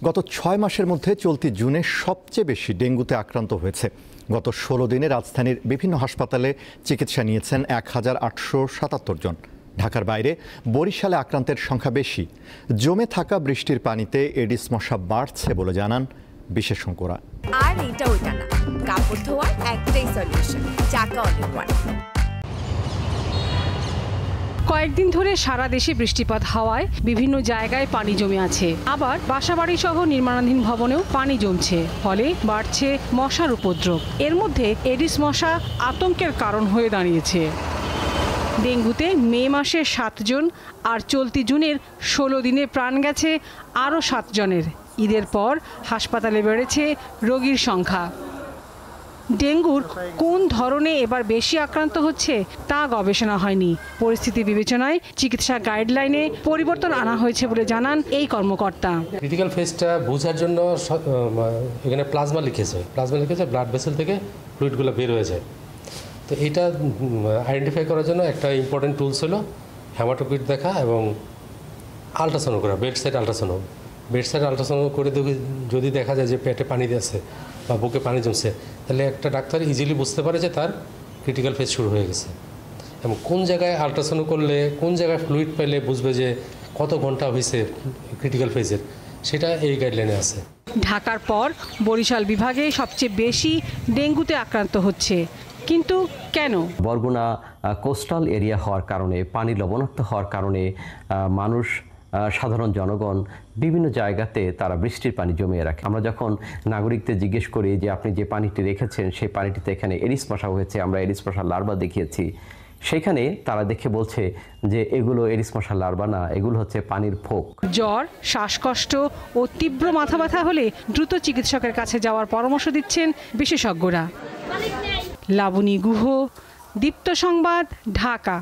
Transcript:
গত ৬ মাসের মধ্যে চলতি জুনে সবচেয়ে বেশি ডেঙ্গুতে আক্রান্ত হয়েছে। গত ১৬ দিনে রাজধানীর বিভিন্ন হাসপাতালে চিকিৎসা নিয়েছেন ১,৮৭৭ জন। ঢাকার বাইরে বরিশালে আক্রান্তের সংখ্যা বেশি। জমে থাকা বৃষ্টির পানিতে এডিস মশা বাড়ছে বলে জানান বিশেষজ্ঞরা। আর এটা ওইটা না, কাপড় ধোয়ার একটাই সলিউশন, চাকা অল ইন ওয়ান। কয়েকদিন ধরে সারা দেশে বৃষ্টিপাত হওয়ায় বিভিন্ন জায়গায় পানি জমে আছে। আবার বাসাবাড়ি সহ নির্মাণাধীন ভবনেও পানি জমছে, ফলে বাড়ছে মশার উপদ্রব। এর মধ্যে এডিস মশা আতঙ্কের কারণ হয়ে দাঁড়িয়েছে। ডেঙ্গুতে মে মাসে 7 জন, আর চলতি জুনের 16 দিনে প্রাণ গেছে আরও 7 জনের। ঈদের পর হাসপাতালে বেড়েছে রোগীর সংখ্যা। ডেঙ্গুর কোন ধরনে এবার বেশি আক্রান্ত হচ্ছে তা গবেষণা হয়নি। পরিস্থিতি বিবেচনায় চিকিৎসা গাইডলাইনে পরিবর্তন আনা হয়েছে বলে জানান এই কর্মকর্তা। ক্রিটিক্যাল ফেজটা বোঝার জন্য এখানে প্লাজমা লিখেছে ব্লাড ভেসেল থেকে ফ্লুইডগুলো বের হয়ে যায়। তো এটা আইডেন্টিফাই করার জন্য একটা ইম্পর্টেন্ট টুলস হলো হেমাটোক্রিট দেখা এবং আল্ট্রাসাউন্ড করা, বেডসাইড আল্ট্রাসাউন্ড করে যদি দেখা যায় যে পেটে পানি দিয়েছে বা বুকে পানি জমছে, তাহলে একটা ডাক্তার ইজিলি বুঝতে পারে যে তার ক্রিটিক্যাল ফেজ শুরু হয়ে গেছে। এবং কোন জায়গায় আল্ট্রাসাউন্ড করলে, কোন জায়গায় ফ্লুইড পেলে বুঝবে যে কত ঘন্টা হয়েছে ক্রিটিক্যাল ফেজের, সেটা এই গাইডলাইনে আছে। ঢাকার পর বরিশাল বিভাগে সবচেয়ে বেশি ডেঙ্গুতে আক্রান্ত হচ্ছে, কিন্তু কেন? বরগুনা কোস্টাল এরিয়া হওয়ার কারণে, পানি লবণাক্ত হওয়ার কারণে মানুষ, সাধারণ জনগণ বিভিন্ন জায়গাতে তারা বৃষ্টির পানি জমিয়ে রাখে। আমরা যখন নাগরিকদের জিজ্ঞেস করি যে আপনি যে পানিটি রেখেছেন সেই পানিটিতে এখানে এডিস মশা হয়েছে, আমরা এডিস মশার লার্ভা দেখিয়েছি, সেখানে তারা দেখে বলছে যে এগুলো এডিস মশার লার্ভা না, এগুলো হচ্ছে পানির ফোক। জ্বর, শ্বাসকষ্ট ও তীব্র মাথা ব্যথা হলে দ্রুত চিকিৎসকের কাছে যাওয়ার পরামর্শ দিচ্ছেন বিশেষজ্ঞরা। লাবণী গুহ, দীপ্ত সংবাদ, ঢাকা।